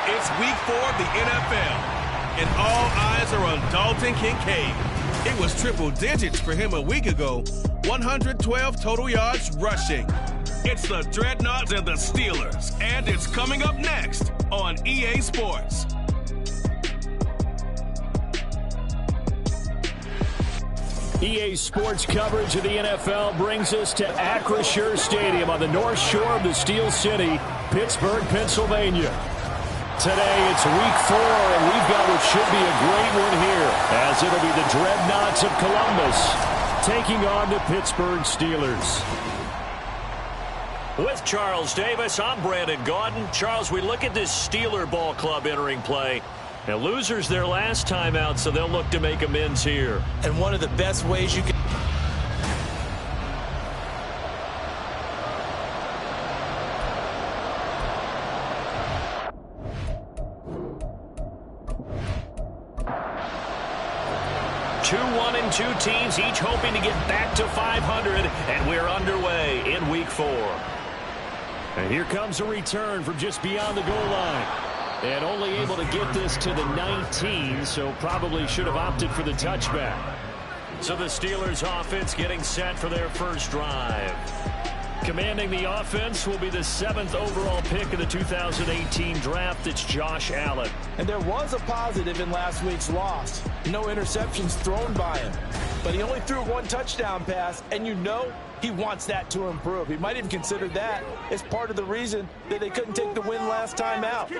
It's week 4 of the NFL, and all eyes are on Dalton Kincaid. It was triple digits for him a week ago, 112 total yards rushing. It's the Dreadnoughts and the Steelers, and it's coming up next on EA Sports. EA Sports coverage of the NFL brings us to Acrisure Stadium on the north shore of the Steel City, Pittsburgh, Pennsylvania. Today, it's week 4, and we've got what should be a great one here, as it'll be the Dreadnoughts of Columbus taking on the Pittsburgh Steelers. With Charles Davis, I'm Brandon Gaudin. Charles, we look at this Steeler ball club entering play. Now, losers their last time out, so they'll look to make amends here. And one of the best ways you can... Two 1-2 teams, each hoping to get back to 500, and we're underway in week 4. And here comes a return from just beyond the goal line. And only able to get this to the 19, so probably should have opted for the touchback. So the Steelers offense getting set for their first drive. Commanding the offense will be the 7th overall pick of the 2018 draft. It's Josh Allen. And there was a positive in last week's loss. No interceptions thrown by him. But he only threw one touchdown pass, and you know he wants that to improve. He might even consider that as part of the reason that they couldn't take the win last time out.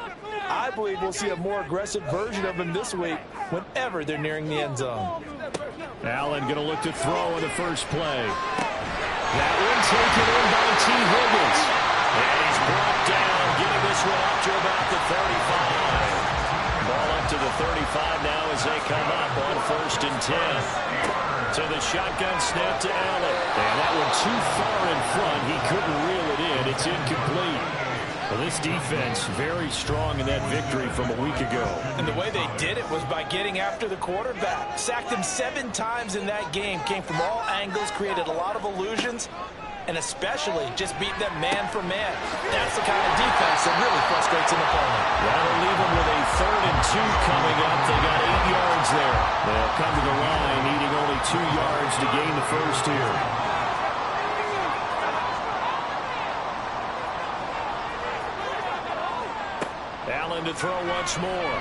I believe we'll see a more aggressive version of him this week whenever they're nearing the end zone. Allen going to look to throw on the first play. That one taken in by T. Higgins. And he's brought down, getting this one up to about the 35. Ball up to the 35 now as they come up on 1st and 10. So the shotgun snap to Allen. And that one too far in front. He couldn't reel it in. It's incomplete. Well, this defense very strong in that victory from a week ago. And the way they did it was by getting after the quarterback. Sacked him 7 times in that game. Came from all angles, created a lot of illusions, and especially just beat them man for man. That's the kind of defense that really frustrates an opponent. That'll leave them with a 3rd and 2 coming up. They got 8 yards there. They'll come to the line needing only 2 yards to gain the first here. Allen to throw once more.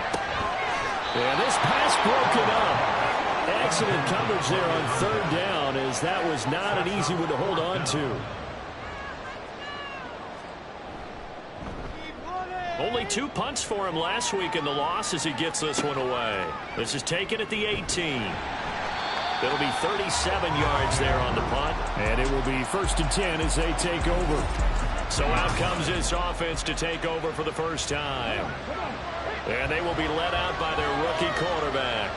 And this pass broken up. Excellent coverage there on 3rd down, as that was not an easy one to hold on to. Only 2 punts for him last week in the loss as he gets this one away. This is taken at the 18. It'll be 37 yards there on the punt. And it will be 1st and 10 as they take over. So out comes this offense to take over for the first time. And they will be led out by their rookie quarterback.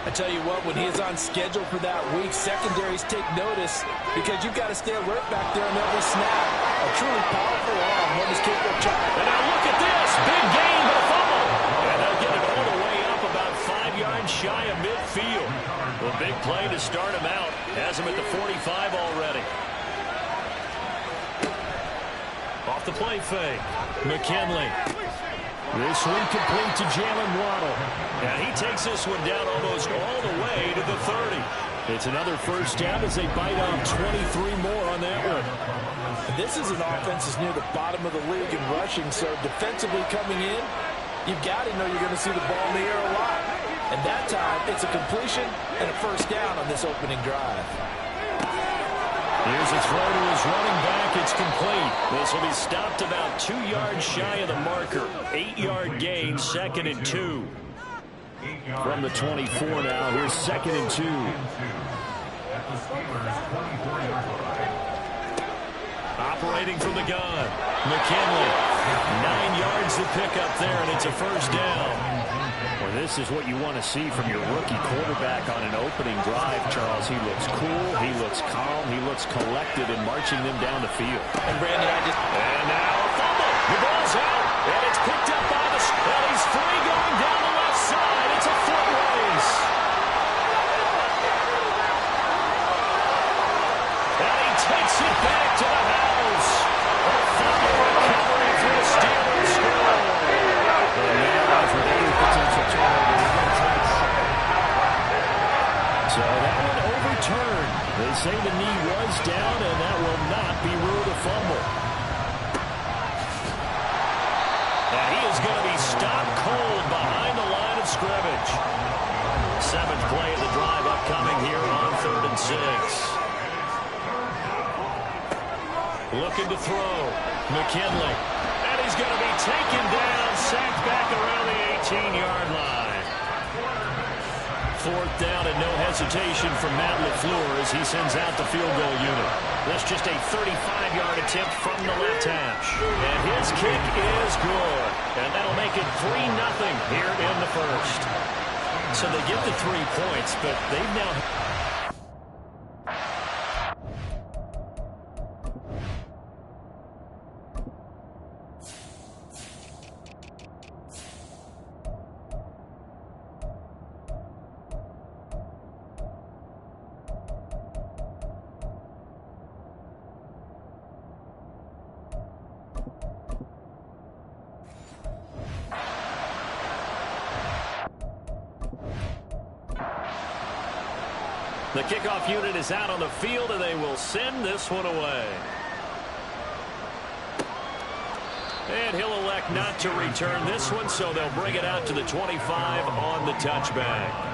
I tell you what, when he is on schedule for that week, secondaries take notice because you've got to stay alert back there on every snap. A truly powerful arm, one is capable of trying. And now look at this. Big gain, but a fumble. And they'll get it all the way up about 5 yards shy of midfield. A big play to start him out. Has him at the 45 already. Off the play fake. McKinley. This one complete to Jalen Waddle. And he takes this one down almost all the way to the 30. It's another first down as they bite on 23 more on that one. This is an offense that's near the bottom of the league in rushing, so defensively coming in, you've got to know you're going to see the ball in the air a lot. And that time, it's a completion and a first down on this opening drive. Here's a throw to his running back. It's complete. This will be stopped about 2 yards shy of the marker. 8-yard gain, 2nd and 2. From the 24 now, here's 2nd and 2. Operating from the gun. McKinley. 9 yards to pick up there, and it's a first down. Well, this is what you want to see from your rookie quarterback on an opening drive, Charles. He looks cool, he looks calm, he looks collected in marching them down the field. And Brandon, And now a fumble. The ball's out, and it's picked up by the... Well, he's free going down the left side. It's a foot race. And he takes it back to the house. A fumble recovery for the Steelers score. And now for the potential turnover. So that one overturned. They say the knee was down, and that will not be ruled a fumble. And he is going to be stopped cold behind the line of scrimmage. 7th play of the drive upcoming here on 3rd and 6. Looking to throw. McKinley. And he's going to be taken down, sacked back around the 18-yard line. 4th down and no hesitation from Matt LaFleur as he sends out the field goal unit. That's just a 35-yard attempt from the left hash. And his kick is good. And that'll make it 3-0 here in the first. So they get the 3 points, but they've now... The kickoff unit is out on the field, and they will send this one away. And he'll elect not to return this one, so they'll bring it out to the 25 on the touchback.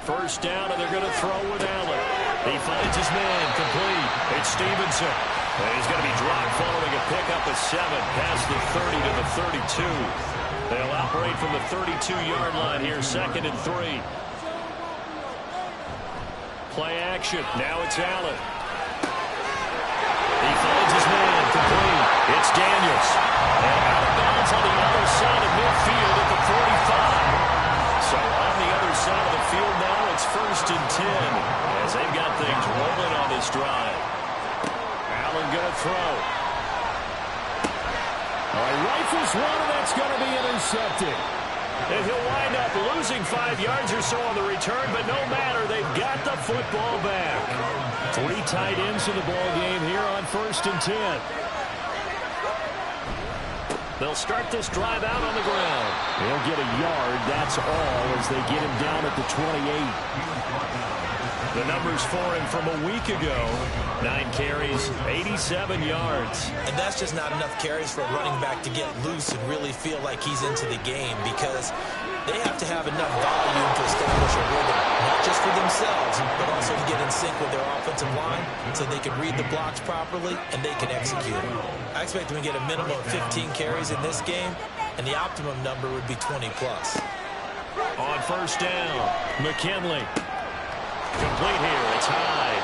First down, and they're going to throw with Allen. He finds his man, complete. It's Stevenson. And he's going to be dropped following a pickup of 7 past the 30 to the 32. They'll operate from the 32-yard line here, 2nd and 3. Play action. Now it's Allen. He finds his man, complete. It's Daniels. And out of bounds on the other side of midfield at the 45. So on the other side of the field now, it's 1st and 10 as they've got things rolling on this drive. Allen going to throw. Rifles one, and that's going to be intercepted. And he'll wind up losing 5 yards or so on the return, but no matter, they've got the football back. 3 tight ends in the ball game here on 1st and 10. They'll start this drive out on the ground. They'll get a yard, that's all, as they get him down at the 28. The numbers for him from a week ago, 9 carries, 87 yards. And that's just not enough carries for a running back to get loose and really feel like he's into the game, because they have to have enough volume to establish a rhythm, not just for themselves, but also to get in sync with their offensive line so they can read the blocks properly and they can execute. I expect them to get a minimum of 15 carries in this game, and the optimum number would be 20 plus. On 1st down, McKinley. Complete here, it's high.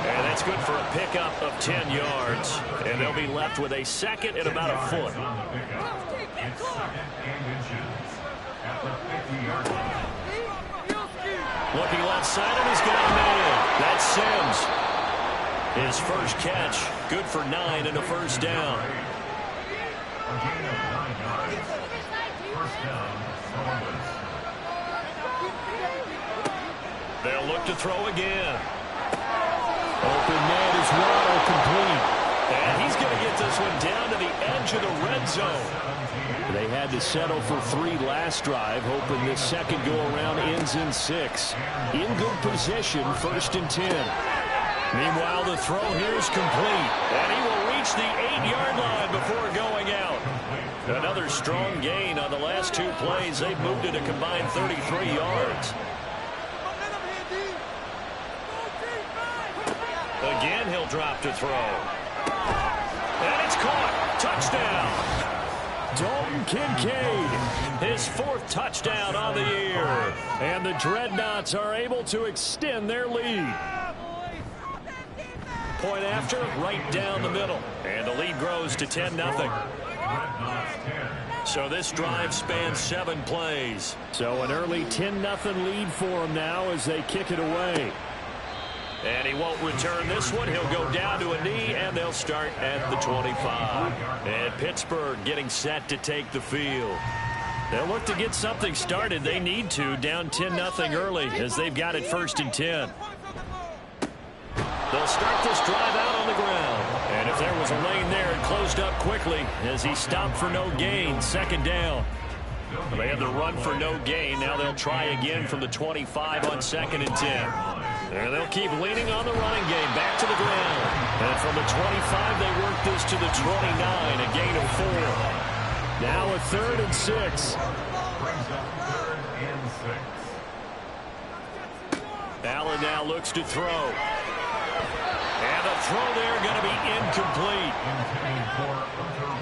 And that's good for a pickup of 10 yards. And they'll be left with a 2nd and about a foot. Looking left side, and he's got a man. That's Sims. His first catch, good for 9 and a 1st down. They'll look to throw again. Open man is Waddle, complete. And he's going to get this one down to the edge of the red zone. They had to settle for 3 last drive, hoping this second go-around ends in 6. In good position, 1st and 10. Meanwhile, the throw here is complete. And he will reach the 8-yard line before going out. Another strong gain on the last 2 plays. They've moved it a combined 33 yards. Again, he'll drop to throw. And it's caught. Touchdown. Dalton Kincaid, his 4th touchdown on the year. And the Dreadnoughts are able to extend their lead. Point after, right down the middle. And the lead grows to 10-0. So this drive spans 7 plays. So an early 10-0 lead for them now as they kick it away. And he won't return this one. He'll go down to a knee, and they'll start at the 25. And Pittsburgh getting set to take the field. They'll look to get something started. They need to, down 10-0 early as they've got it 1st and 10. They'll start this drive out on the ground. And if there was a lane there, it closed up quickly as he stopped for no gain. 2nd down. They had the run for no gain. Now they'll try again from the 25 on 2nd and 10. And they'll keep leaning on the running game back to the ground. And from the 25, they work this to the 29, a gain of 4. Now a 3rd and 6. Allen now looks to throw. And the throw there going to be incomplete.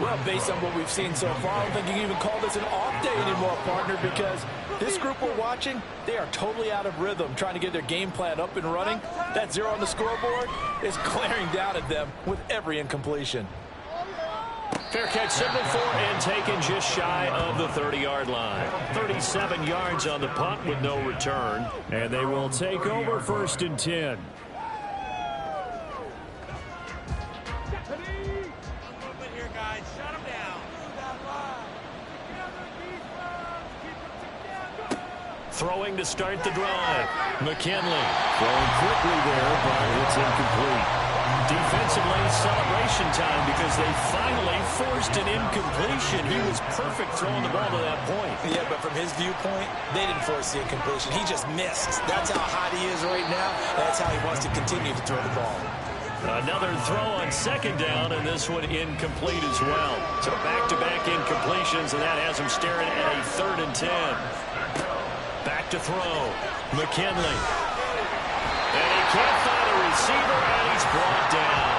Well, based on what we've seen so far, I don't think you can even call this an off day anymore, partner, because this group we're watching, they are totally out of rhythm, trying to get their game plan up and running. That 0 on the scoreboard is glaring down at them with every incompletion. Fair catch signal for and taken just shy of the 30-yard line. 37 yards on the punt with no return. And they will take over 1st and 10. Throwing to start the drive. McKinley throwing quickly there, but it's incomplete. Defensively, celebration time because they finally forced an incompletion. He was perfect throwing the ball to that point. Yeah, but from his viewpoint, they didn't force the incompletion. He just missed. That's how hot he is right now. That's how he wants to continue to throw the ball. Another throw on second down, and this one incomplete as well. So back-to-back incompletions, and that has him staring at a 3rd and 10. Back to throw. McKinley. And he can't find a receiver, and he's brought down.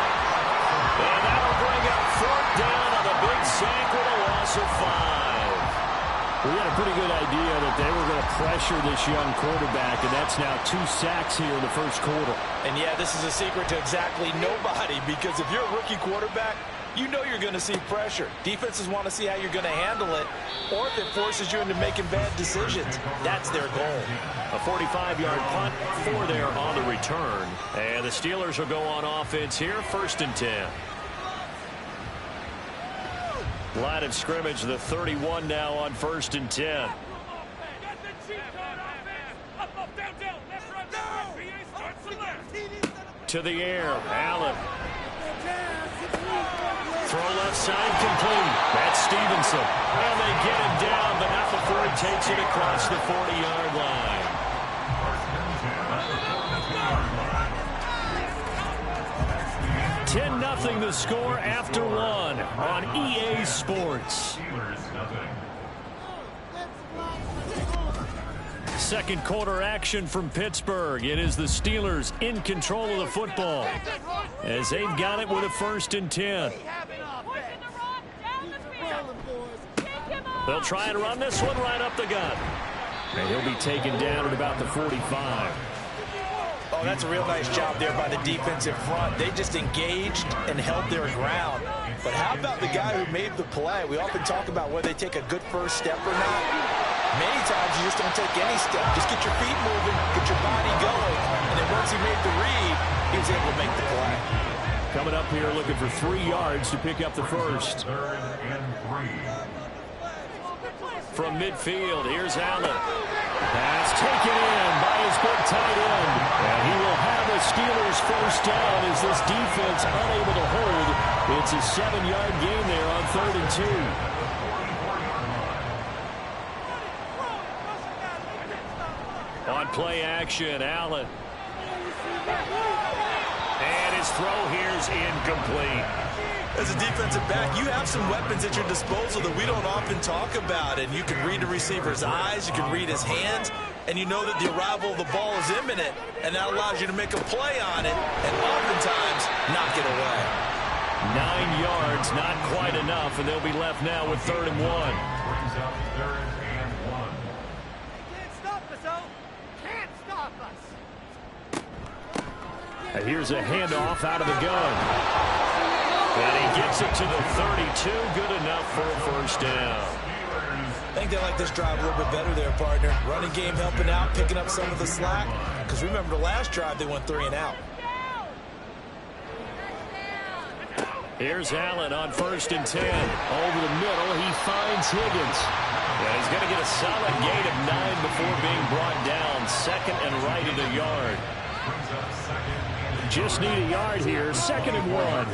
And that'll bring up 4th down on a big sack with a loss of 5. We had a pretty good idea that they were going to pressure this young quarterback, and that's now 2 sacks here in the first quarter. And yeah, this is a secret to exactly nobody, because if you're a rookie quarterback, you know you're going to see pressure. Defenses want to see how you're going to handle it, or if it forces you into making bad decisions. That's their goal. A 45-yard punt, 4 there on the return. And the Steelers will go on offense here, 1st and 10. Line of scrimmage, the 31 now on 1st and 10. To the air, Allen. Throw left side complete. That's Stevenson. And they get him down, but not before he takes it across the 40-yard line. Nothing the score after 1 on EA Sports. Second quarter action from Pittsburgh. It is the Steelers in control of the football as they've got it with a 1st and 10. They'll try and run this one right up the gut. And he'll be taken down at about the 45. Oh, that's a real nice job there by the defensive front. They just engaged and held their ground. But how about the guy who made the play? We often talk about whether they take a good first step or not. Many times you just don't take any step. Just get your feet moving, get your body going. And then once he made the read, he was able to make the play. Coming up here looking for 3 yards to pick up the first. From midfield, here's Allen. Pass taken in by his big tight end. And he will have a Steelers 1st down as this defense unable to hold. It's a 7-yard gain there on 3rd and 2. On play action, Allen. And his throw here's incomplete. As a defensive back, you have some weapons at your disposal that we don't often talk about. And you can read the receiver's eyes, you can read his hands, and you know that the arrival of the ball is imminent. And that allows you to make a play on it and oftentimes knock it away. 9 yards, not quite enough, and they'll be left now with 3rd and 1. And here's a handoff out of the gun. And he gets it to the 32. Good enough for a 1st down. I think they like this drive a little bit better there, partner. Running game helping out, picking up some of the slack. Because remember the last drive, they went 3 and out. Here's Allen on 1st and 10. Over the middle, he finds Higgins. And he's going to get a solid gain of 9 before being brought down. 2nd and right at a yard. Just need a yard here. 2nd and 1.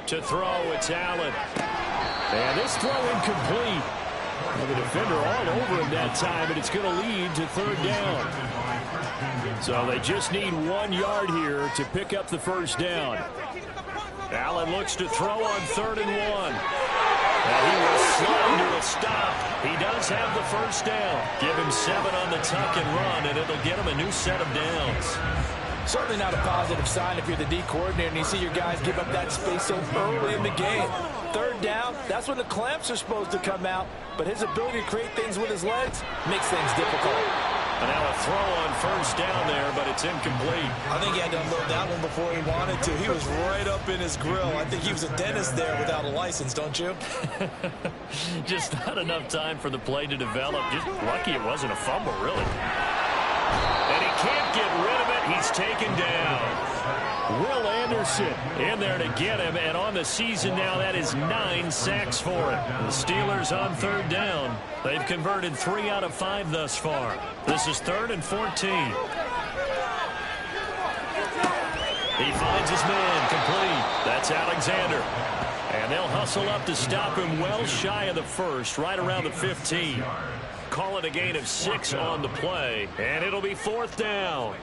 To throw, it's Allen. And this throw incomplete. And the defender all over him that time, and it's going to lead to 3rd down. So they just need 1 yard here to pick up the 1st down. Allen looks to throw on 3rd and 1. And he will slide to a stop. He does have the 1st down. Give him 7 on the tuck and run, and it'll get him a new set of downs. Certainly not a positive sign if you're the D coordinator and you see your guys give up that space so early in the game. 3rd down, that's when the clamps are supposed to come out, but his ability to create things with his legs makes things difficult. And now a throw on 1st down there, but it's incomplete. I think he had to unload that one before he wanted to. He was right up in his grill. I think he was a dentist there without a license, don't you? Just not enough time for the play to develop. Just lucky it wasn't a fumble, really. And he can't get rid of it. He's taken down. Will Anderson in there to get him, and on the season now, that is 9 sacks for him. The Steelers on third down. They've converted 3 out of 5 thus far. This is 3rd and 14. He finds his man, complete. That's Alexander. And they'll hustle up to stop him well shy of the first, right around the 15. Call it a gain of 6 on the play, and it'll be 4th down.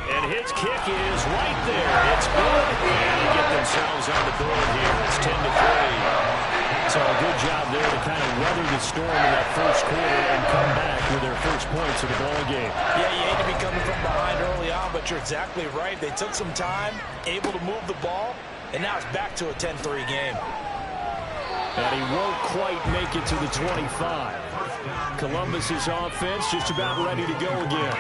And his kick is right there. It's good. And they get themselves on the board here. It's 10-3. So a good job there to kind of weather the storm in that first quarter and come back with their first points of the ball game. Yeah, you hate to be coming from behind early on, but you're exactly right. They took some time, able to move the ball, and now it's back to a 10-3 game. And he won't quite make it to the 25. Columbus's offense just about ready to go again.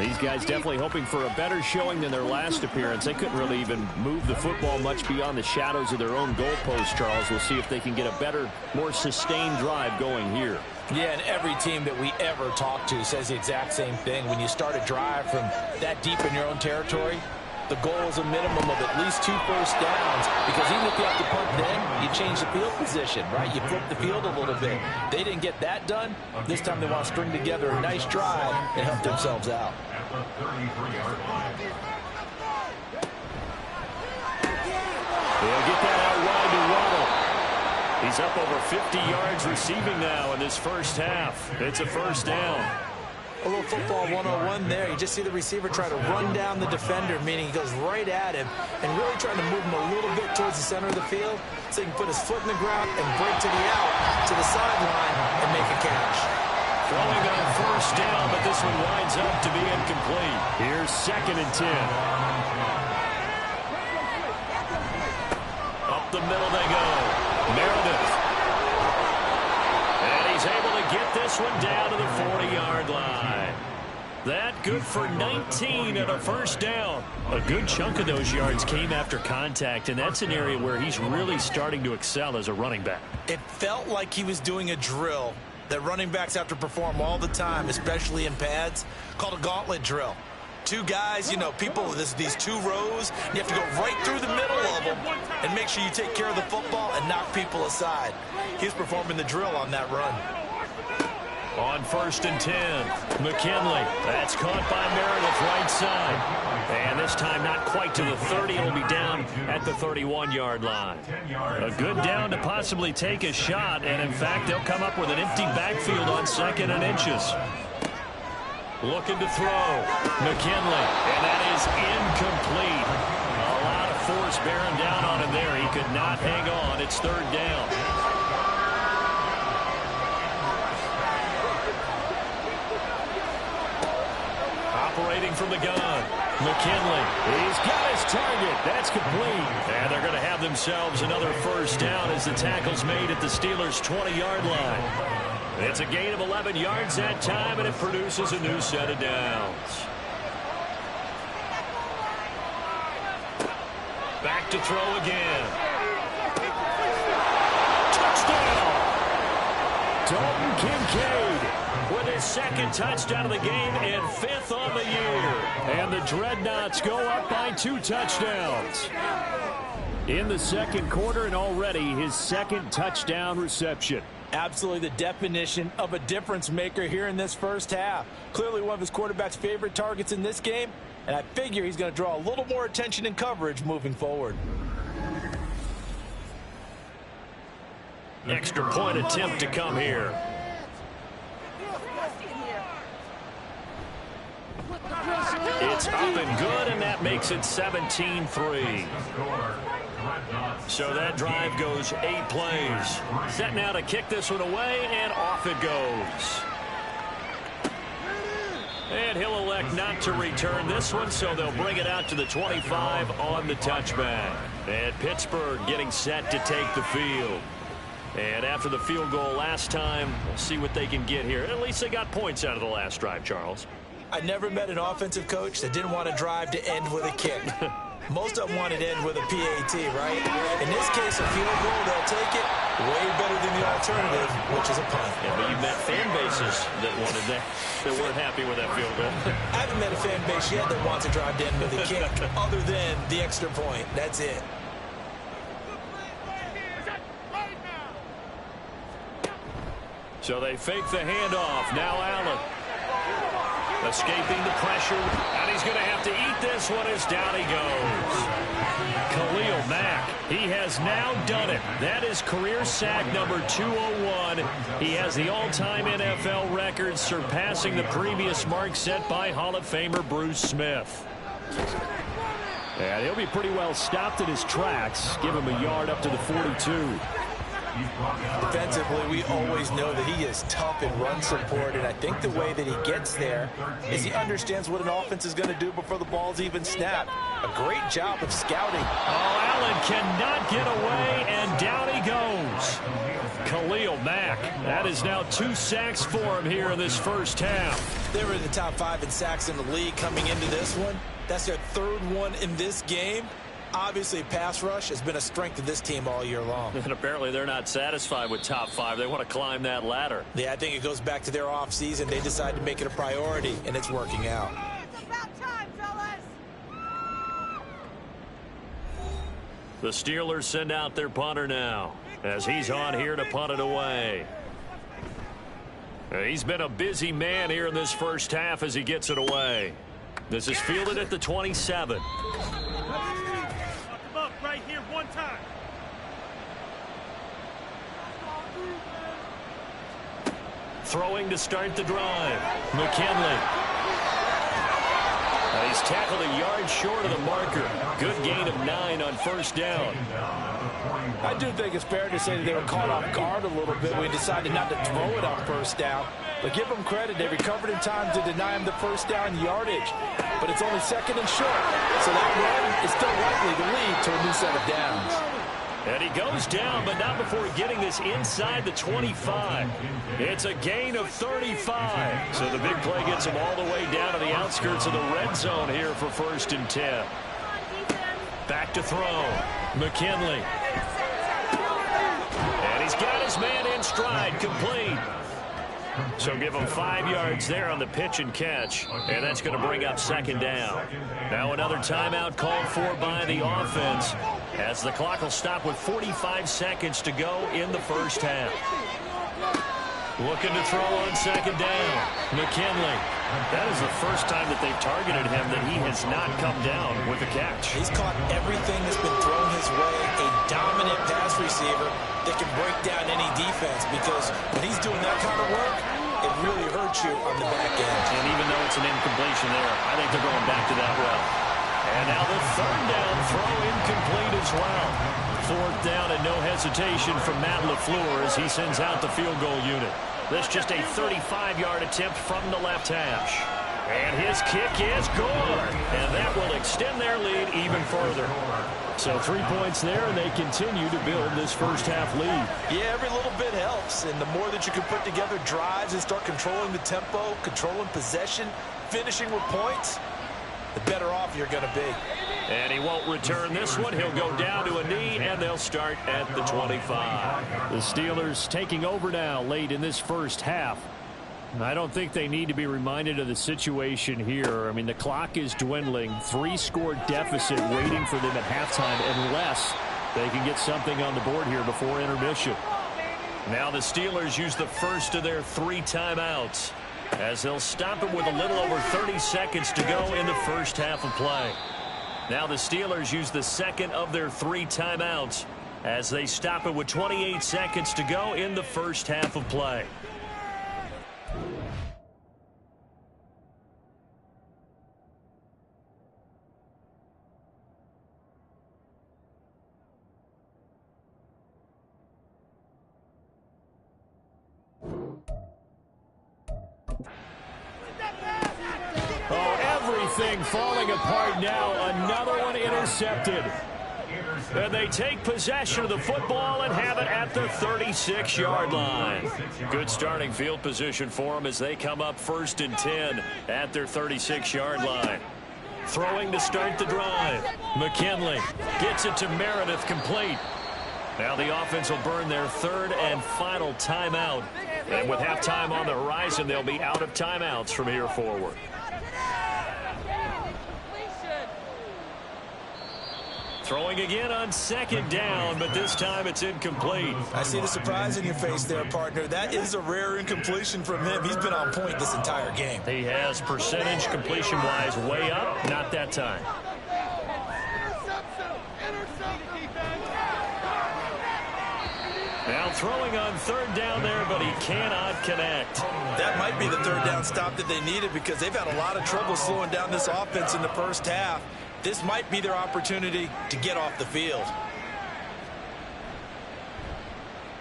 These guys definitely hoping for a better showing than their last appearance. They couldn't really even move the football much beyond the shadows of their own goalpost, Charles. We'll see if they can get a better, more sustained drive going here. Yeah, and every team that we ever talk to says the exact same thing. When you start a drive from that deep in your own territory, the goal is a minimum of at least 2 first downs, because even if you have to punt then, you change the field position, right? You flip the field a little bit. They didn't get that done. This time they want to string together a nice drive and help themselves out. They'll get that out wide to Waddle. He's up over 50 yards receiving now in this first half. It's a first down. A little football 101 there. You just see the receiver try to run down the defender, meaning he goes right at him and really trying to move him a little bit towards the center of the field so he can put his foot in the ground and break to the out, to the sideline, and make a catch. Throwing on first down, but this one winds up to be incomplete. Here's 2nd and 10. Up the middle they go. Meredith. And he's able to get this one down to the 40-yard line. That good for 19 and a first down. A good chunk of those yards came after contact, and that's an area where he's really starting to excel as a running back. It felt like he was doing a drill that running backs have to perform all the time, especially in pads, called a gauntlet drill. 2 guys, you know, people, these 2 rows, you have to go right through the middle of them and make sure you take care of the football and knock people aside. He's performing the drill on that run. On 1st and 10, McKinley. That's caught by Meredith right side. And this time not quite to the 30. It'll be down at the 31-yard line. A good down to possibly take a shot. And, in fact, they'll come up with an empty backfield on 2nd and inches. Looking to throw. McKinley. And that is incomplete. A lot of force bearing down on him there. He could not hang on. It's 3rd down. Operating from the gun. McKinley. He's got his target. That's complete. And they're going to have themselves another first down as the tackle's made at the Steelers' 20-yard line. It's a gain of 11 yards that time, and it produces a new set of downs. Back to throw again. Touchdown! Dalton Kincaid with his 2nd touchdown of the game and 5th on the year. And the Dreadnoughts go up by 2 touchdowns. In the 2nd quarter, and already his 2nd touchdown reception. Absolutely the definition of a difference maker here in this first half. Clearly one of his quarterback's favorite targets in this game, and I figure he's going to draw a little more attention and coverage moving forward. Extra point attempt to come here. It's up and good, and that makes it 17-3. So that drive goes 8 plays. Set now to kick this one away, and off it goes. And he'll elect not to return this one, so they'll bring it out to the 25 on the touchback. And Pittsburgh getting set to take the field. And after the field goal last time, we'll see what they can get here. At least they got points out of the last drive, Charles. I never met an offensive coach that didn't want a drive to end with a kick. Most of them wanted to end with a PAT, right? In this case, a field goal, they'll take it. Way better than the alternative, which is a punt. Yeah, but you've met fan bases that wanted that weren't happy with that field goal. I haven't met a fan base yet that wants to drive down with a kick other than the extra point. That's it. So they fake the handoff. Now Allen. Escaping the pressure. And he's going to have to eat this one as down he goes. Khalil Mack. He has now done it. That is career sack number 201. He has the all-time NFL record, surpassing the previous mark set by Hall of Famer Bruce Smith. And he'll be pretty well stopped in his tracks. Give him a yard up to the 42. Defensively, we always know that he is tough in run support, and I think the way that he gets there is he understands what an offense is going to do before the ball's even snapped. A great job of scouting. Oh, Allen cannot get away, and down he goes. Khalil Mack. That is now 2 sacks for him here in this first half. They were in the top 5 in sacks in the league coming into this one. That's their 3rd one in this game. Obviously, pass rush has been a strength of this team all year long. And apparently they're not satisfied with top 5. They want to climb that ladder. Yeah, I think it goes back to their offseason. They decided to make it a priority, and it's working out. It's about time, fellas. The Steelers send out their punter now, as he's on here to punt it away. He's been a busy man here in this first half as he gets it away. This is fielded at the 27. Right here, one time. Throwing to start the drive. McKinley. He's tackled a yard short of the marker. Good gain of 9 on first down. I do think it's fair to say that they were caught off guard a little bit. We decided not to throw it on first down. But give them credit. They recovered in time to deny him the first down yardage. But it's only 2nd and short. So that run is still likely to lead to a new set of downs. And he goes down, but not before getting this inside the 25. It's a gain of 35. So the big play gets him all the way down to the outskirts of the red zone here for 1st and 10. Back to throw. McKinley. And he's got his man in stride, complete. So give him 5 yards there on the pitch and catch, and that's going to bring up 2nd down. Now another timeout called for by the offense, as the clock will stop with 45 seconds to go in the first half. Looking to throw on 2nd down. McKinley. That is the first time that they've targeted him that he has not come down with a catch. He's caught everything that's been thrown his way. A dominant pass receiver that can break down any defense, because when he's doing that kind of work, it really hurts you on the back end. And even though it's an incompletion there, I think they're going back to that route. And now the 3rd down throw incomplete as well. 4th down and no hesitation from Matt LaFleur as he sends out the field goal unit. This just a 35-yard attempt from the left hash. And his kick is good. And that will extend their lead even further. So 3 points there, and they continue to build this first half lead. Yeah, every little bit helps. And the more that you can put together drives and start controlling the tempo, controlling possession, finishing with points, the better off you're going to be. And he won't return this one. He'll go down to a knee, and they'll start at the 25. The Steelers taking over now late in this first half. I don't think they need to be reminded of the situation here. I mean, the clock is dwindling. 3-score deficit waiting for them at halftime unless they can get something on the board here before intermission. Now the Steelers use the first of their 3 timeouts, as they'll stop it with a little over 30 seconds to go in the first half of play. Now the Steelers use the 2nd of their 3 timeouts, as they stop it with 28 seconds to go in the first half of play. Everything falling apart now. Another one intercepted. And they take possession of the football and have it at the 36-yard line. Good starting field position for them as they come up 1st and 10 at their 36-yard line. Throwing to start the drive. McKinley gets it to Meredith, complete. Now the offense will burn their third and final timeout. And with halftime on the horizon, they'll be out of timeouts from here forward. Throwing again on second down, but this time it's incomplete. I see the surprise in your face there, partner. That is a rare incompletion from him. He's been on point this entire game. He has percentage completion-wise way up, not that time. Now throwing on third down there, but he cannot connect. That might be the third down stop that they needed because they've had a lot of trouble slowing down this offense in the first half. This might be their opportunity to get off the field.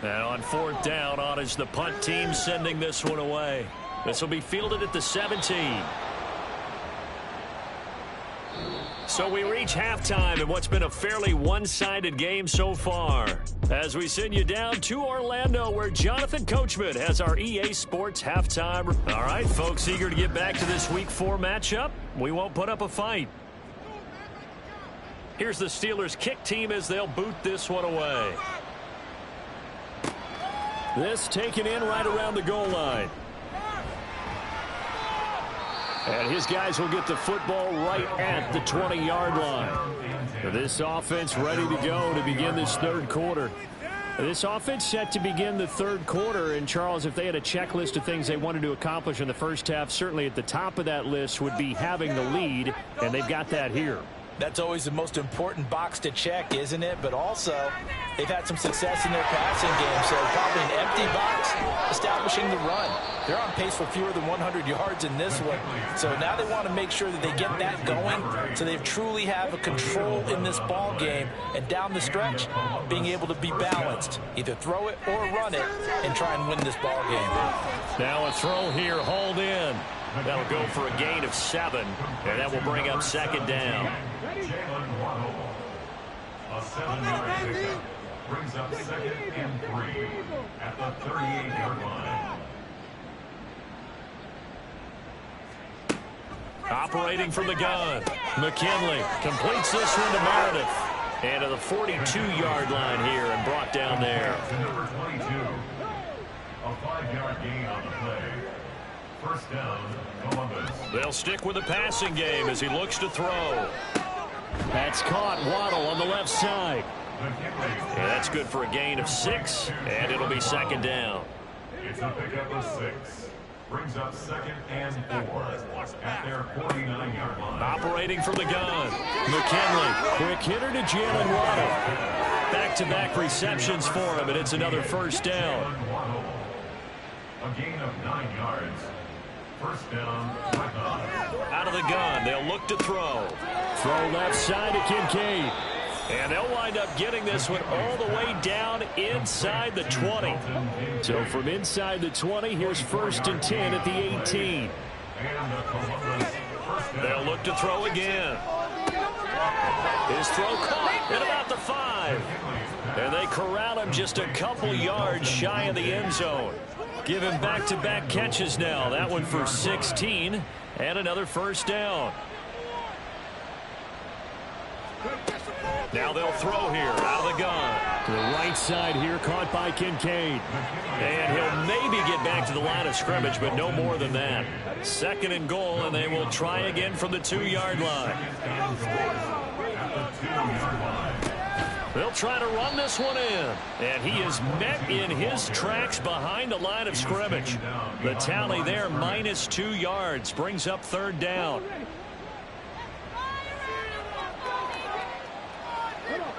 And on fourth down, on is the punt team sending this one away. This will be fielded at the 17. So we reach halftime in what's been a fairly one-sided game so far. As we send you down to Orlando, where Jonathan Coachman has our EA Sports halftime. All right, folks, eager to get back to this Week 4 matchup. We won't put up a fight. Here's the Steelers' kick team as they'll boot this one away. This taken in right around the goal line. And his guys will get the football right at the 20-yard line. This offense ready to go to begin this third quarter. This offense set to begin the third quarter. And, Charles, if they had a checklist of things they wanted to accomplish in the first half, certainly at the top of that list would be having the lead, and they've got that here. That's always the most important box to check, isn't it? But also, they've had some success in their passing game, so probably an empty box, establishing the run. They're on pace for fewer than 100 yards in this one. So now they want to make sure that they get that going so they truly have a control in this ball game. And down the stretch, being able to be balanced. Either throw it or run it and try and win this ball game. Now a throw here, hauled in. That'll go for a gain of 7, and that will bring up second down. A 7-yard pickup brings up second and 3 at the 38-yard line. Operating from the gun, McKinley completes this one to Meredith. And to the 42-yard line here and brought down there. Number 22, a 5-yard gain on the play. First down, Columbus. They'll stick with the passing game as he looks to throw. That's caught. Waddle on the left side. Yeah, that's good for a gain of 6, and it'll be second down. It's a pickup of 6. Brings up second and 4 at their 49-yard line. Operating from the gun, McKinley. Quick hitter to Jalen Waddle. Back-to-back receptions for him, and it's another first down. A gain of 9 yards. First down, out of the gun, they'll look to throw. Throw left side to Kincaid. And they'll wind up getting this one all the way down inside the 20. So from inside the 20, here's first and 10 at the 18. They'll look to throw again. His throw caught at about the 5. And they corral him just a couple yards shy of the end zone. Give him back-to-back catches now. That one for 16 and another first down. Now they'll throw here out of the gun. To the right side here, caught by Kincaid. And he'll maybe get back to the line of scrimmage, but no more than that. Second and goal, and they will try again from the 2-yard line. They'll try to run this one in. And he is met in his tracks behind the line of scrimmage. The tally there, minus 2 yards, brings up third down.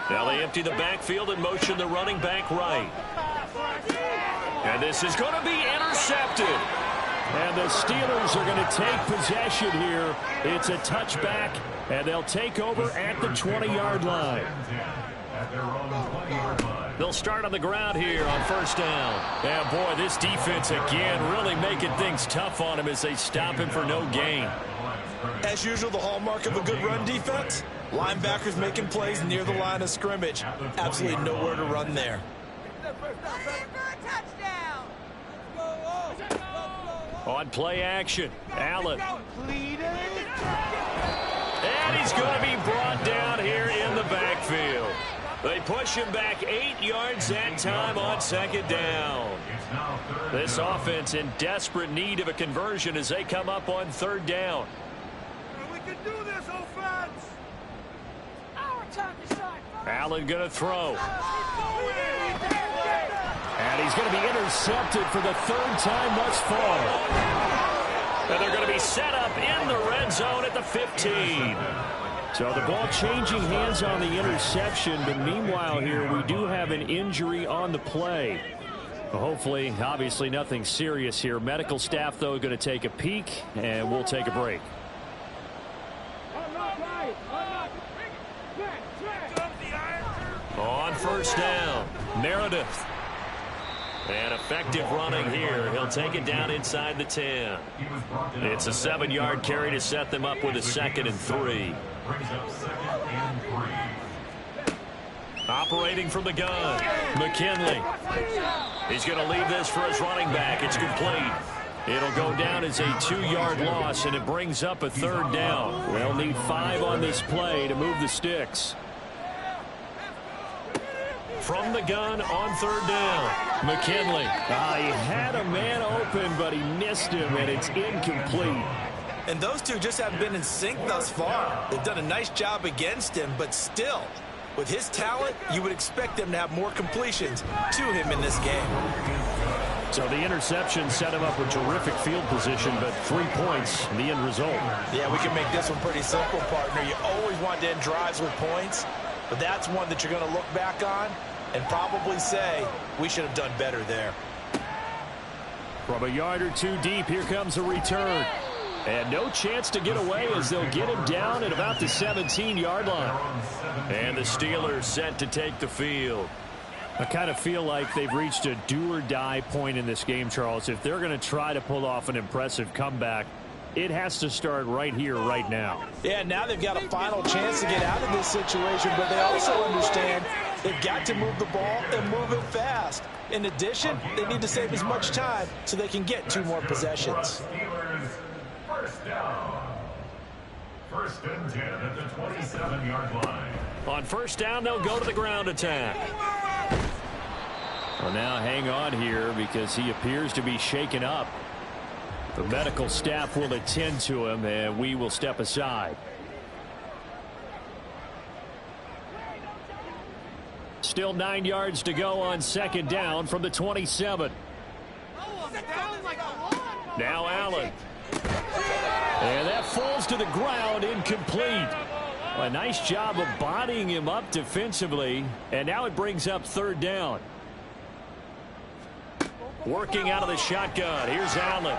Now they empty the backfield and motion the running back right. And this is going to be intercepted. And the Steelers are going to take possession here. It's a touchback, and they'll take over at the 20-yard line. They'll start on the ground here on first down. And boy, this defense again really making things tough on him as they stop him for no gain. As usual, the hallmark of a good run defense, linebackers making plays near the line of scrimmage. Absolutely nowhere to run there. On play action, Allen. And he's going to be brought down here in the backfield. They push him back 8 yards that time on second down. This offense in desperate need of a conversion as they come up on third down. We can do this, offense. Our time to shine. Allen going to throw. And he's going to be intercepted for the third time thus far. And they're going to be set up in the red zone at the 15. So the ball changing hands on the interception, but meanwhile here we do have an injury on the play. Hopefully, obviously nothing serious here. Medical staff, though, going to take a peek, and we'll take a break. On first down, Meredith. And effective running here. He'll take it down inside the 10. It's a 7-yard carry to set them up with a 2nd and 3. Operating from the gun, McKinley. He's going to leave this for his running back. It's complete. It'll go down as a 2-yard loss, and it brings up a third down. They'll need 5 on this play to move the sticks. From the gun on third down, McKinley. He had a man open, but he missed him, and it's incomplete. And those two just haven't been in sync thus far. They've done a nice job against him, but still, with his talent, you would expect them to have more completions to him in this game. So the interception set him up with terrific field position, but 3 points, the end result. Yeah, we can make this one pretty simple, partner. You always want to end drives with points, but that's one that you're going to look back on and probably say, we should have done better there. From a yard or 2 deep, here comes a return. And no chance to get away as they'll get him down at about the 17-yard line. And the Steelers set to take the field. I kind of feel like they've reached a do-or-die point in this game, Charles. If they're going to try to pull off an impressive comeback, it has to start right here, right now. Yeah, now they've got a final chance to get out of this situation, but they also understand they've got to move the ball and move it fast. In addition, they need to save as much time so they can get 2 more possessions. First down. 1st and 10 at the 27-yard line. On first down, they'll go to the ground attack. Well, now hang on here because he appears to be shaken up. The medical staff will attend to him, and we will step aside. Still 9 yards to go on second down from the 27. Now Allen. And that falls to the ground, incomplete. A nice job of bodying him up defensively, and now it brings up third down. Working out of the shotgun. Here's Allen.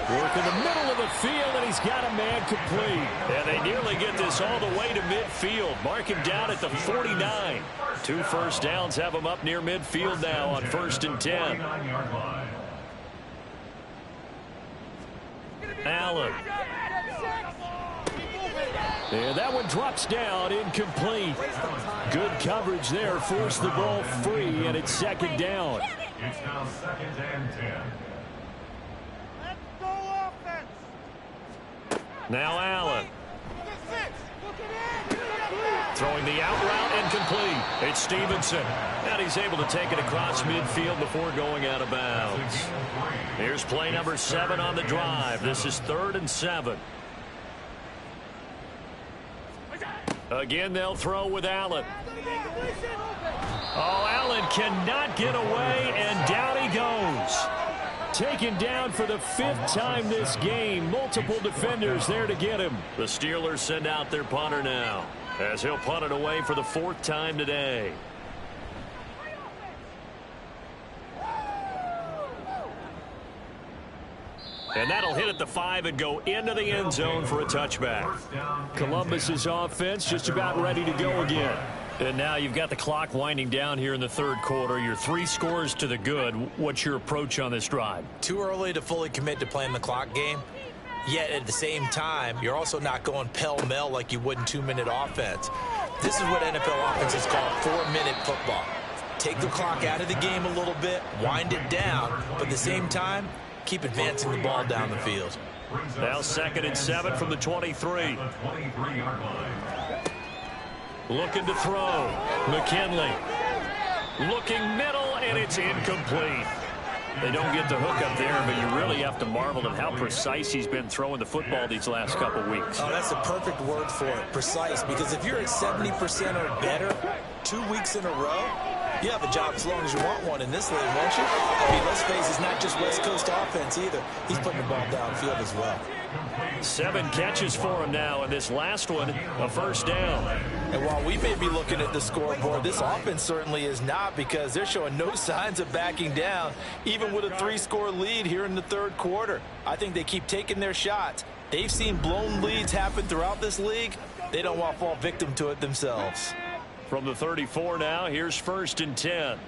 Work in the middle of the field, and he's got a man complete. And they nearly get this all the way to midfield. Mark him down at the 49. 2 first downs have him up near midfield now on 1st and 10. Allen. And that one drops down, incomplete. Good coverage there, forced the ball free, and it's second down. It's now 2nd and 10. Now Allen. Throwing the out route incomplete. It's Stevenson. And he's able to take it across midfield before going out of bounds. Here's play number 7 on the drive. This is 3rd and 7. Again, they'll throw with Allen. Oh, Allen cannot get away, and down he goes. Taken down for the 5th time this game. Multiple defenders there to get him. The Steelers send out their punter now, as he'll punt it away for the 4th time today. And that'll hit at the 5 and go into the end zone for a touchback. Columbus's offense just about ready to go again. And now you've got the clock winding down here in the 3rd quarter. You're 3 scores to the good. What's your approach on this drive? Too early to fully commit to playing the clock game. Yet at the same time, you're also not going pell-mell like you would in 2-minute offense. This is what NFL offenses call 4-minute football. Take the clock out of the game a little bit, wind it down, but at the same time, keep advancing the ball down the field. Now 2nd and 7 from the 23. Looking to throw. McKinley. Looking middle, and it's incomplete. They don't get the hook up there, but you really have to marvel at how precise he's been throwing the football these last couple weeks. Oh, that's the perfect word for it, precise, because if you're at 70% or better 2 weeks in a row, you have a job as long as you want one in this league, won't you? I mean, let's face it, it's not just West Coast offense either. He's putting the ball downfield as well. 7 catches for him now, and this last one, a first down. And while we may be looking at the scoreboard, this offense certainly is not, because they're showing no signs of backing down, even with a 3-score lead here in the third quarter. I think they keep taking their shots. They've seen blown leads happen throughout this league. They don't want to fall victim to it themselves. From the 34 now, here's 1st and 10.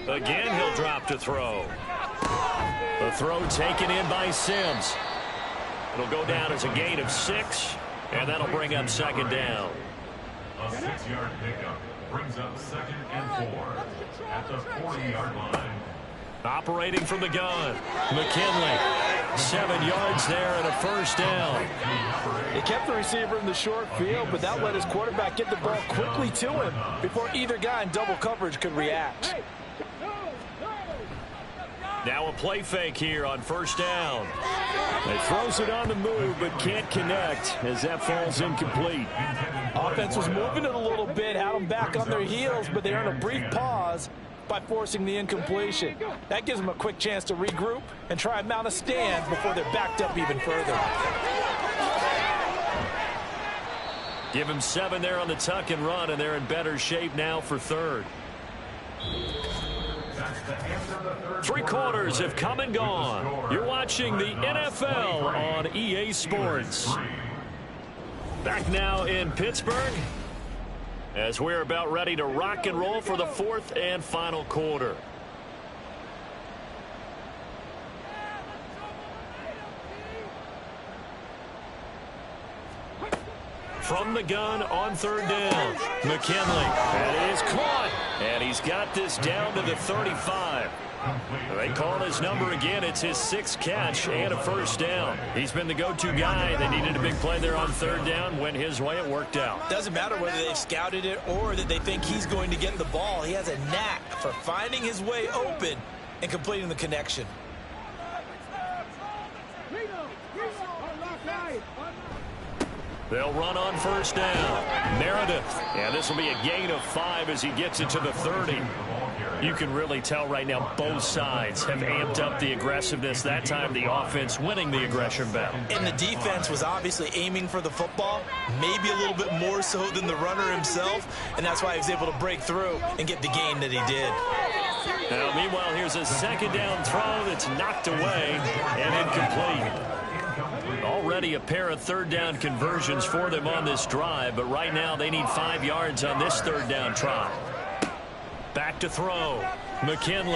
Again, he'll drop to throw. The throw taken in by Sims. It'll go down as a gain of 6, and that'll bring up 2nd down. A 6-yard pickup brings up 2nd and 4 at the 40-yard line. Operating from the gun, McKinley. 7 yards there and a first down. They kept the receiver in the short field, but that let his quarterback get the ball quickly to him before either guy in double coverage could react. Now a play fake here on first down. He throws it on the move, but can't connect as that falls incomplete. Offense was moving it a little bit, had them back on their heels, but they earned a brief pause by forcing the incompletion. That gives them a quick chance to regroup and try and mount a stand before they're backed up even further. Give him 7 there on the tuck and run, and they're in better shape now for 3rd. 3 quarters have come and gone. You're watching the NFL on EA Sports. Back now in Pittsburgh as we're about ready to rock and roll for the 4th and final quarter. From the gun on 3rd down, McKinley. That is caught, and he's got this down to the 35. They call his number again. It's his 6th catch and a first down. He's been the go-to guy. They needed a big play there on 3rd down. Went his way. It worked out. Doesn't matter whether they've scouted it or that they think he's going to get the ball. He has a knack for finding his way open and completing the connection. They'll run on first down. Meredith. And this will be a gain of 5 as he gets it to the 30. You can really tell right now both sides have amped up the aggressiveness. That time the offense winning the aggression battle. And the defense was obviously aiming for the football, maybe a little bit more so than the runner himself, and that's why he was able to break through and get the gain that he did. Now, meanwhile, here's a 2nd down throw that's knocked away and incomplete. Already a pair of 3rd down conversions for them on this drive, but right now they need 5 yards on this 3rd down try. Back to throw. McKinley.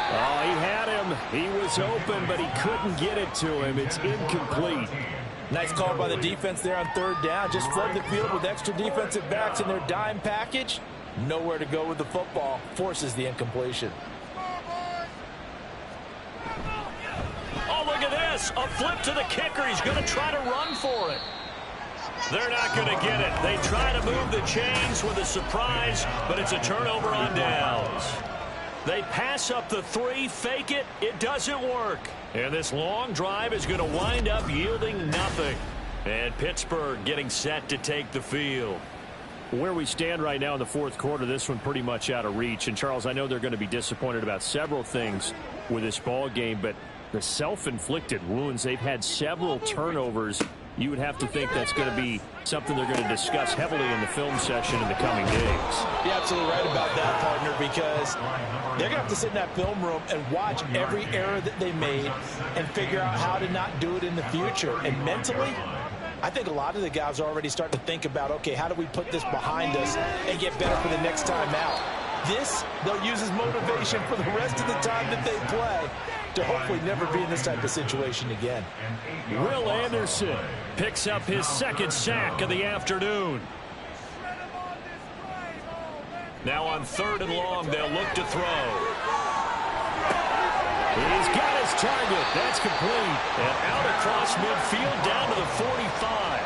Oh, he had him. He was open, but he couldn't get it to him. It's incomplete. Nice call by the defense there on 3rd down. Just flood the field with extra defensive backs in their dime package. Nowhere to go with the football. Forces the incompletion. Oh, look at this. A flip to the kicker. He's going to try to run for it. They're not going to get it. They try to move the chains with a surprise, but it's a turnover on downs. They pass up the 3, fake it. It doesn't work. And this long drive is going to wind up yielding nothing. And Pittsburgh getting set to take the field. Where we stand right now in the 4th quarter, this one pretty much out of reach. And, Charles, I know they're going to be disappointed about several things with this ball game, but the self-inflicted wounds, they've had several turnovers. You would have to think that's going to be something they're going to discuss heavily in the film session in the coming days. You're absolutely right about that, partner, because they're going to have to sit in that film room and watch every error that they made and figure out how to not do it in the future. And mentally, I think a lot of the guys are already starting to think about, okay, how do we put this behind us and get better for the next time out? This, they'll use as motivation for the rest of the time that they play to hopefully never be in this type of situation again. Will Anderson picks up his 2nd sack of the afternoon. Now on 3rd and long, they'll look to throw. He's got his target. That's complete. And out across midfield down to the 45.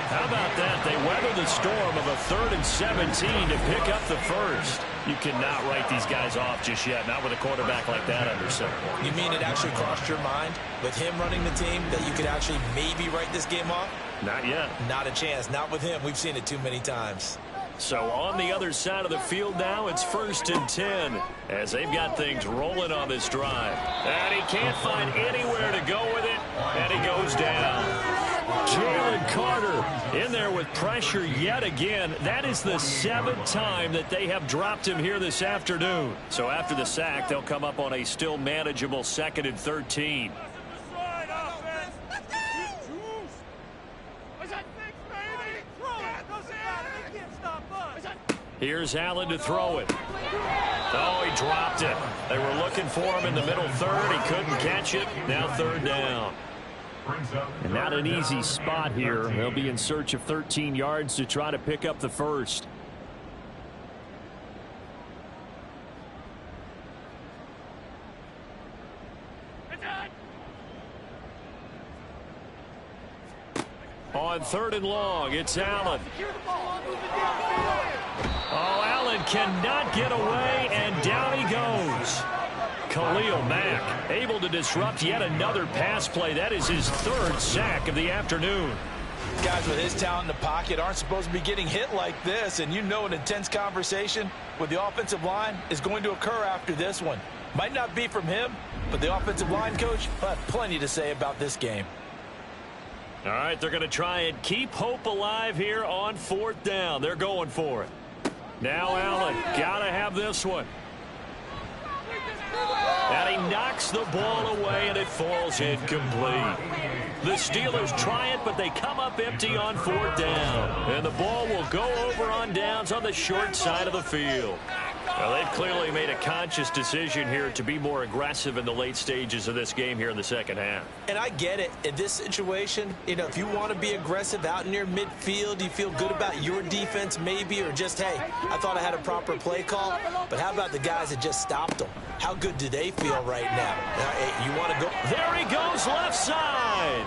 How about that? They weather the storm of a 3rd and 17 to pick up the first. You cannot write these guys off just yet, not with a quarterback like that under center. You mean it actually crossed your mind with him running the team that you could actually maybe write this game off? Not yet. Not a chance. Not with him. We've seen it too many times. So on the other side of the field now, it's 1st and 10 as they've got things rolling on this drive. And he can't find anywhere to go with it, and he goes down. Jalen Carter in there with pressure yet again. That is the 7th time that they have dropped him here this afternoon. So after the sack, they'll come up on a still manageable 2nd and 13. Here's Allen to throw it. Oh, he dropped it. They were looking for him in the middle 3rd. He couldn't catch it. Now 3rd down. And not an easy spot here. They'll be in search of 13 yards to try to pick up the first. On 3rd and long, it's Allen. Oh, Allen cannot get away, and down he goes. Khalil Mack able to disrupt yet another pass play. That is his 3rd sack of the afternoon. Guys with his talent in the pocket aren't supposed to be getting hit like this, and you know an intense conversation with the offensive line is going to occur after this one. Might not be from him, but the offensive line coach will have plenty to say about this game. All right, they're going to try and keep hope alive here on 4th down. They're going for it. Now Allen, got to have this one. And he knocks the ball away, and it falls incomplete. The Steelers try it, but they come up empty on 4th down. And the ball will go over on downs on the short side of the field. Well, they've clearly made a conscious decision here to be more aggressive in the late stages of this game here in the 2nd half. And I get it. In this situation, you know, if you want to be aggressive out near midfield, you feel good about your defense maybe, or just, hey, I thought I had a proper play call. But how about the guys that just stopped them? How good do they feel right now? Hey, you want to go? There he goes, left side.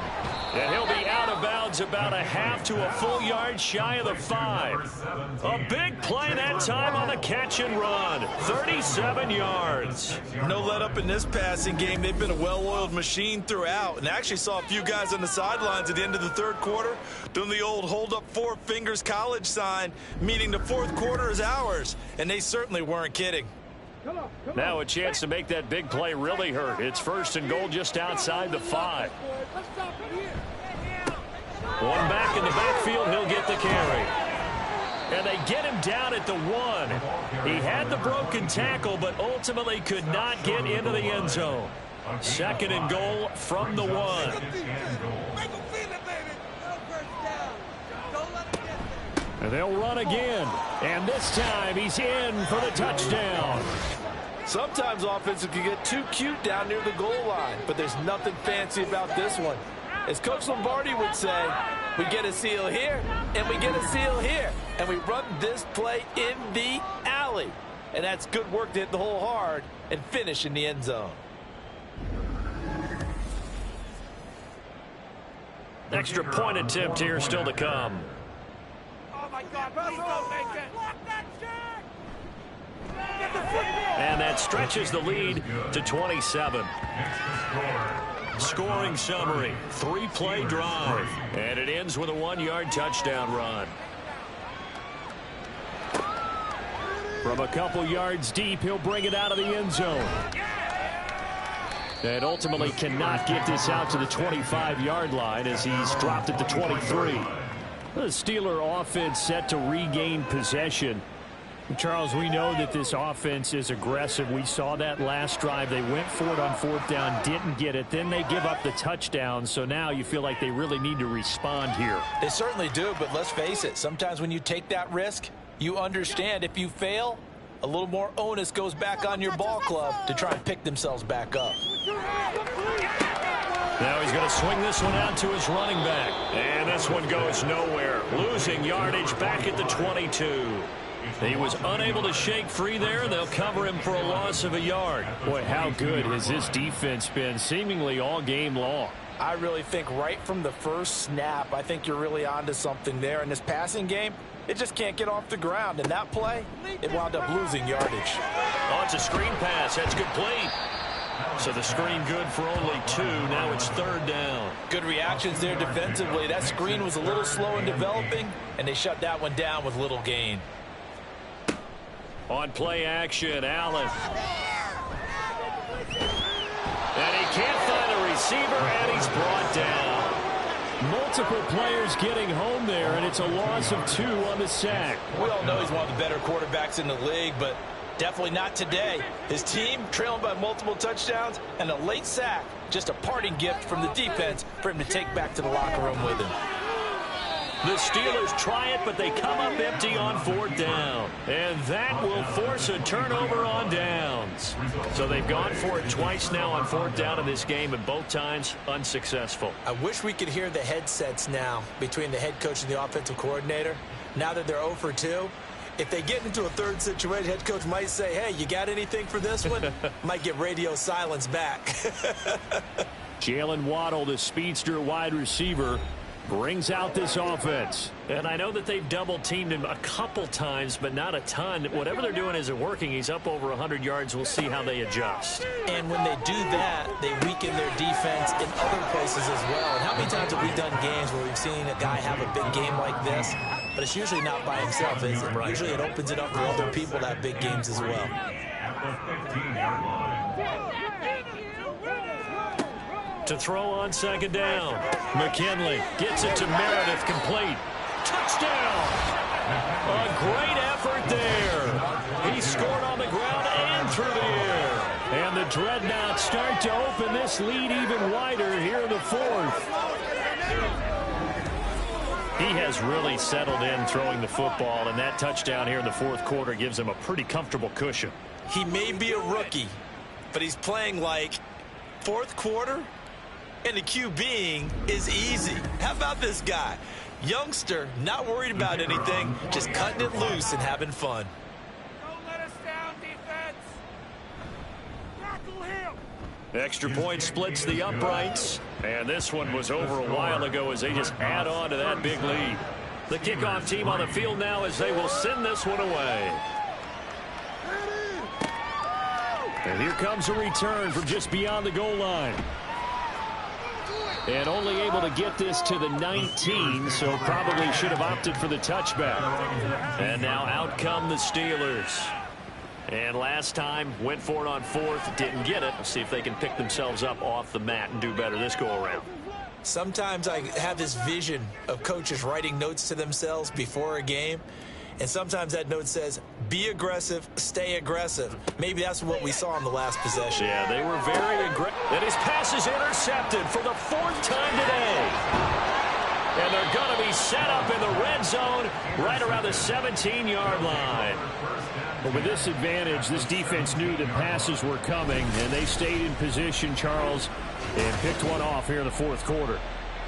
And he'll be out of bounds about a half to a full yard shy of the 5. A big play that time on the catch and run. 37 yards. No let up in this passing game. They've been a well-oiled machine throughout, and actually saw a few guys on the sidelines at the end of the 3rd quarter doing the old hold up 4 fingers college sign, meaning the 4th quarter is ours, and they certainly weren't kidding. Now a chance to make that big play really hurt. It's 1st and goal just outside the 5. One back in the backfield, he'll get the carry. And they get him down at the 1. He had the broken tackle, but ultimately could not get into the end zone. 2nd and goal from the 1. And they'll run again. And this time he's in for the touchdown. Sometimes offenses can get too cute down near the goal line, but there's nothing fancy about this one. As Coach Lombardi would say, we get a seal here, and we get a seal here, and we run this play in the alley. And that's good work to hit the hole hard and finish in the end zone. Extra point attempt here still to come. Oh my God, please don't make it. Block that jack. Get the football. And that stretches the lead to 27. Scoring summary, 3-play drive. And it ends with a 1-yard touchdown run. From a couple yards deep, he'll bring it out of the end zone. And ultimately cannot get this out to the 25-yard line as he's dropped at the 23. The Steeler offense set to regain possession. Charles, we know that this offense is aggressive. We saw that last drive. They went for it on 4th down, didn't get it. Then they give up the touchdown. So now you feel like they really need to respond here. They certainly do, but let's face it. Sometimes when you take that risk, you understand if you fail, a little more onus goes back on your ball club to try and pick themselves back up. Now he's going to swing this one out to his running back. And this one goes nowhere. Losing yardage back at the 22. He was unable to shake free there. They'll cover him for a loss of a yard. Boy, how good has this defense been seemingly all game long? I really think right from the first snap, I think you're really onto something there. In this passing game, it just can't get off the ground. And that play, it wound up losing yardage. Oh, it's a screen pass. That's complete. So the screen good for only 2. Now it's 3rd down. Good reactions there defensively. That screen was a little slow in developing, and they shut that one down with little gain. On play action, Allen. And he can't find a receiver, and he's brought down. Multiple players getting home there, and it's a loss of 2 on the sack. We all know he's one of the better quarterbacks in the league, but definitely not today. His team trailing by multiple touchdowns, and a late sack, just a parting gift from the defense for him to take back to the locker room with him. The Steelers try it, but they come up empty on 4th down. And that will force a turnover on downs. So they've gone for it twice now on 4th down in this game, and both times unsuccessful. I wish we could hear the headsets now between the head coach and the offensive coordinator. Now that they're 0 for 2, if they get into a third situation, head coach might say, hey, you got anything for this one? Might get radio silence back. Jalen Waddle, the speedster wide receiver, brings out this offense. And I know that they've double-teamed him a couple times, but not a ton. Whatever they're doing isn't working. He's up over 100 yards. We'll see how they adjust. And when they do that, they weaken their defense in other places as well. And how many times have we done games where we've seen a guy have a big game like this? But it's usually not by himself, is it? Right. Usually it opens it up for other people to have big games as well. At the 15-yard line. To throw on 2nd down. McKinley gets it to Meredith, complete. Touchdown! A great effort there. He scored on the ground and through the air. And the Dreadnoughts start to open this lead even wider here in the 4th. He has really settled in throwing the football, and that touchdown here in the 4th quarter gives him a pretty comfortable cushion. He may be a rookie, but he's playing like 4th quarter, and the QBing is easy. How about this guy? Youngster, not worried about anything, just cutting it loose and having fun. Don't let us down, defense. Tackle him. Extra point splits the uprights, and this one was over a while ago as they just add on to that big lead. The kickoff team on the field now as they will send this one away. And here comes a return from just beyond the goal line. And only able to get this to the 19, so probably should have opted for the touchback. And now out come the Steelers. And last time, went for it on 4th, didn't get it. We'll see if they can pick themselves up off the mat and do better this go-around. Sometimes I have this vision of coaches writing notes to themselves before a game. And sometimes that note says, be aggressive, stay aggressive. Maybe that's what we saw in the last possession. Yeah, they were very aggressive. And his pass is intercepted for the 4th time today. And they're going to be set up in the red zone right around the 17-yard line. But with this advantage, this defense knew that passes were coming, and they stayed in position, Charles, and picked one off here in the 4th quarter.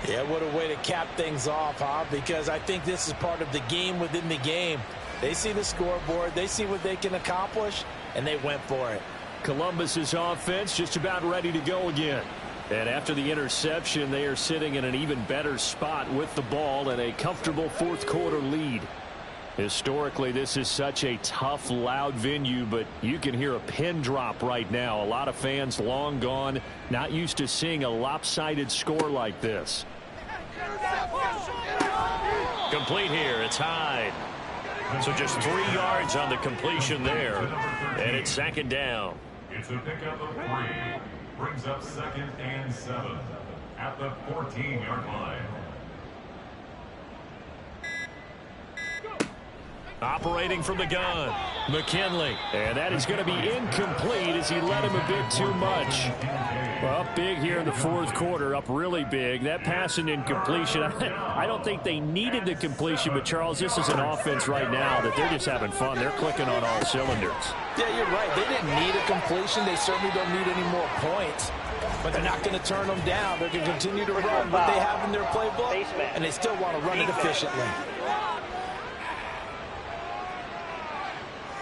Yeah, what a way to cap things off, huh? Because I think this is part of the game within the game. They see the scoreboard, they see what they can accomplish, and they went for it. Columbus's offense just about ready to go again. And after the interception, they are sitting in an even better spot with the ball and a comfortable 4th quarter lead. Historically, this is such a tough, loud venue, but you can hear a pin drop right now. A lot of fans long gone, not used to seeing a lopsided score like this. Complete here. It's Hyde. So just 3 yards on the completion there. And it's 2nd down. It's a pickup of 3. Brings up 2nd and 7 at the 14-yard line. Operating from the gun, McKinley. And that is going to be incomplete as he led him a bit too much. Well, up big here in the 4th quarter, up really big. That pass and incompletion, I don't think they needed the completion, but Charles, this is an offense right now that they're just having fun. They're clicking on all cylinders. Yeah, you're right. They didn't need a completion. They certainly don't need any more points. But they're not going to turn them down. They're going to continue to run what they have in their playbook, and they still want to run it efficiently.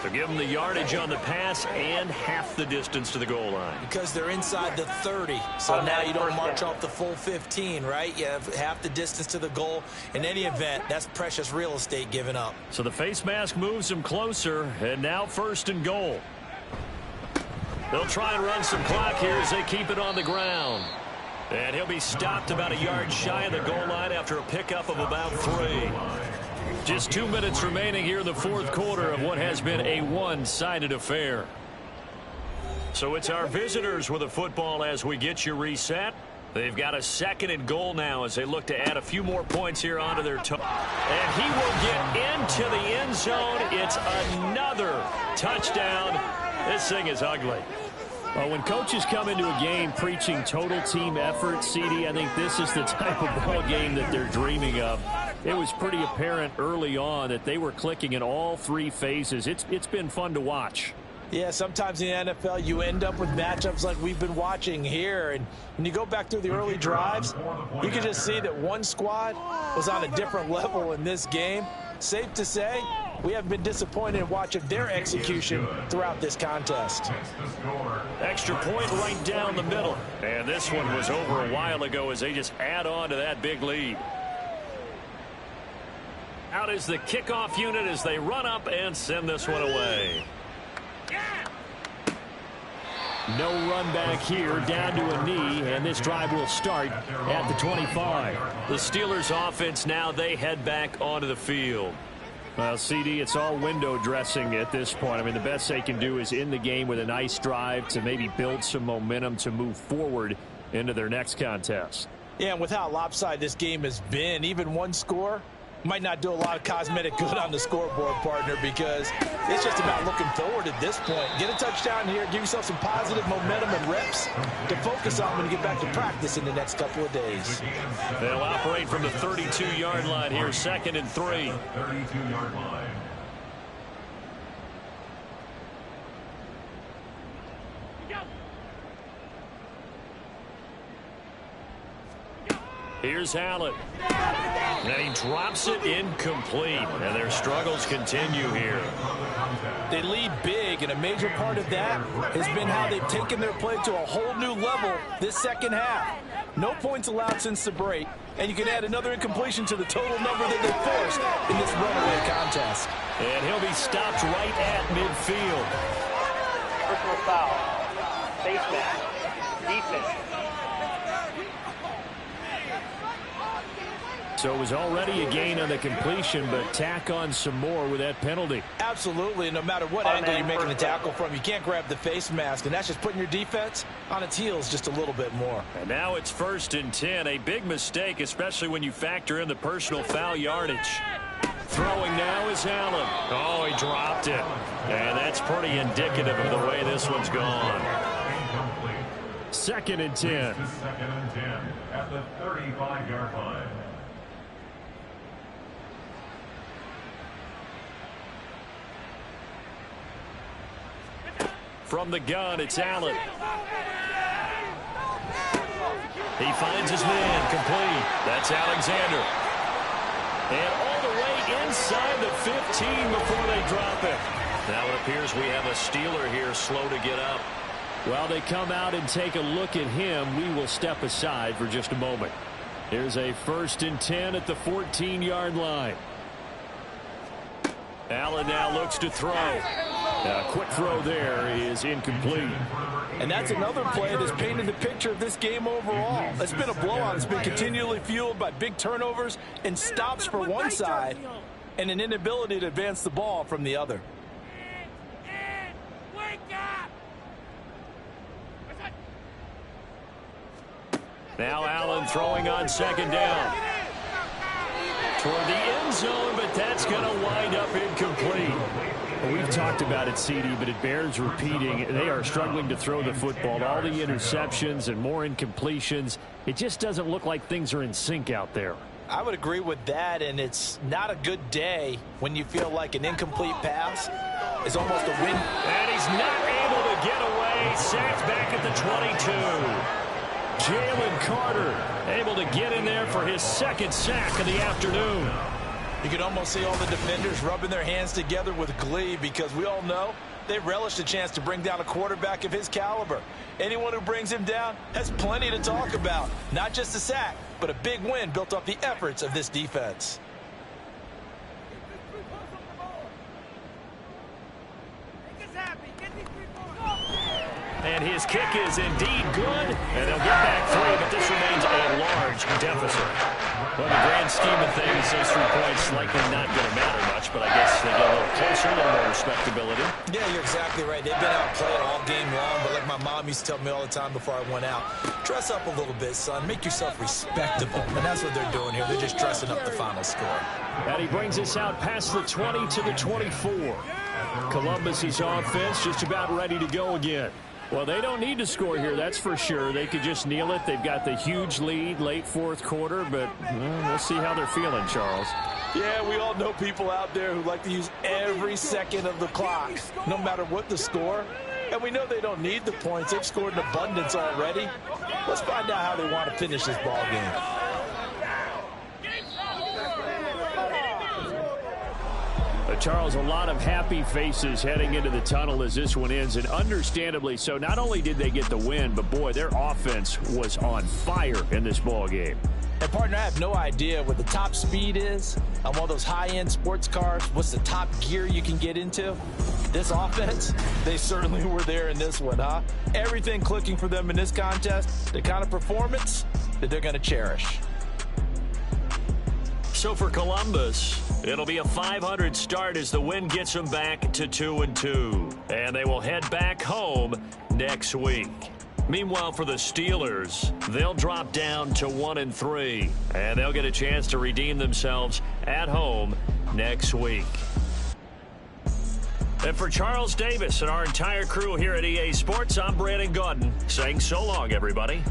So give them the yardage on the pass and half the distance to the goal line. Because they're inside the 30, so now you don't march off the full 15, right? You have half the distance to the goal. In any event, that's precious real estate given up. So the face mask moves them closer, and now 1st and goal. They'll try and run some clock here as they keep it on the ground. And he'll be stopped about a yard shy of the goal line after a pickup of about 3. Just 2 minutes remaining here in the 4th quarter of what has been a one-sided affair. So it's our visitors with the football as we get you reset. They've got a 2nd and goal now as they look to add a few more points here onto their total. And he will get into the end zone. It's another touchdown. This thing is ugly. Well, when coaches come into a game preaching total team effort, CD, I think this is the type of ball game that they're dreaming of. It was pretty apparent early on that they were clicking in all 3 phases. It's been fun to watch. Yeah, sometimes in the NFL you end up with matchups like we've been watching here. And when you go back through the early drives, you can just see that one squad was on a different level in this game. Safe to say, we have been disappointed in watching their execution throughout this contest. Extra point right down the middle. And this one was over a while ago as they just add on to that big lead. Out is the kickoff unit as they run up and send this one away. No run back here, down to a knee, and this drive will start at the 25. The Steelers offense now, they head back onto the field. Well, CD, it's all window dressing at this point. I mean, the best they can do is in the game with a nice drive to maybe build some momentum to move forward into their next contest. Yeah, and with how lopsided this game has been, even one score might not do a lot of cosmetic good on the scoreboard, partner, because it's just about looking forward at this point. Get a touchdown here, give yourself some positive momentum and reps to focus on when you get back to practice in the next couple of days. They'll operate from the 32-yard line here, 2nd and 3. 32-yard line. Here's Allen. And he drops it incomplete. And their struggles continue here. They lead big, and a major part of that has been how they've taken their play to a whole new level this second half. No points allowed since the break, and you can add another incompletion to the total number that they forced in this runaway contest. And he'll be stopped right at midfield. Personal foul. Face mask. Defense. So it was already a gain on the completion, but tack on some more with that penalty. Absolutely, and no matter what angle you're making the tackle from, you can't grab the face mask, and that's just putting your defense on its heels just a little bit more. And now it's 1st and 10, a big mistake, especially when you factor in the personal foul yardage. Throwing now is Allen. Oh, he dropped it. And that's pretty indicative of the way this one's gone. 2nd and 10. 2nd and 10 at the 35-yard line. From the gun, it's Allen. He finds his man, complete. That's Alexander. And all the way inside the 15 before they drop it. Now it appears we have a Steeler here slow to get up. While they come out and take a look at him, we will step aside for just a moment. Here's a 1st and 10 at the 14-yard line. Allen now looks to throw. A quick throw there is incomplete. And that's another play that's painted the picture of this game overall. It's been a blowout. It's been continually fueled by big turnovers and stops for one side and an inability to advance the ball from the other. Now Allen throwing on 2nd down. Toward the end zone, but that's going to wind up incomplete. Well, we've talked about it, CD, but it bears repeating. They are struggling to throw the football. All the interceptions and more incompletions. It just doesn't look like things are in sync out there. I would agree with that, and it's not a good day when you feel like an incomplete pass is almost a win. And he's not able to get away. Sacked back at the 22. Jalen Carter able to get in there for his 2nd sack of the afternoon. You can almost see all the defenders rubbing their hands together with glee because we all know they relish the chance to bring down a quarterback of his caliber. Anyone who brings him down has plenty to talk about. Not just a sack, but a big win built off the efforts of this defense. And his kick is indeed good, and they'll get back 3, but this remains a large deficit. Well, in the grand scheme of things, those 3 points likely not going to matter much, but I guess they get a little closer, a little more respectability. Yeah, you're exactly right. They've been outplayed all game long, but like my mom used to tell me all the time before I went out, dress up a little bit, son. Make yourself respectable. And that's what they're doing here. They're just dressing up the final score. And he brings us out past the 20 to the 24. Columbus's offense just about ready to go again. Well, they don't need to score here, that's for sure. They could just kneel it. They've got the huge lead late fourth quarter, but we'll see how they're feeling, Charles. Yeah, we all know people out there who like to use every second of the clock, no matter what the score. And we know they don't need the points. They've scored in abundance already. Let's find out how they want to finish this ball game. Charles, a lot of happy faces heading into the tunnel as this one ends, and understandably so. Not only did they get the win, but boy, their offense was on fire in this ball game. And partner, I have no idea what the top speed is on one of those high-end sports cars. What's the top gear you can get into? This offense, they certainly were there in this one, huh? Everything clicking for them in this contest, the kind of performance that they're going to cherish. So for Columbus, it'll be a 500 start as the win gets them back to 2-2. And they will head back home next week. Meanwhile, for the Steelers, they'll drop down to 1-3. And they'll get a chance to redeem themselves at home next week. And for Charles Davis and our entire crew here at EA Sports, I'm Brandon Gaudin saying so long, everybody.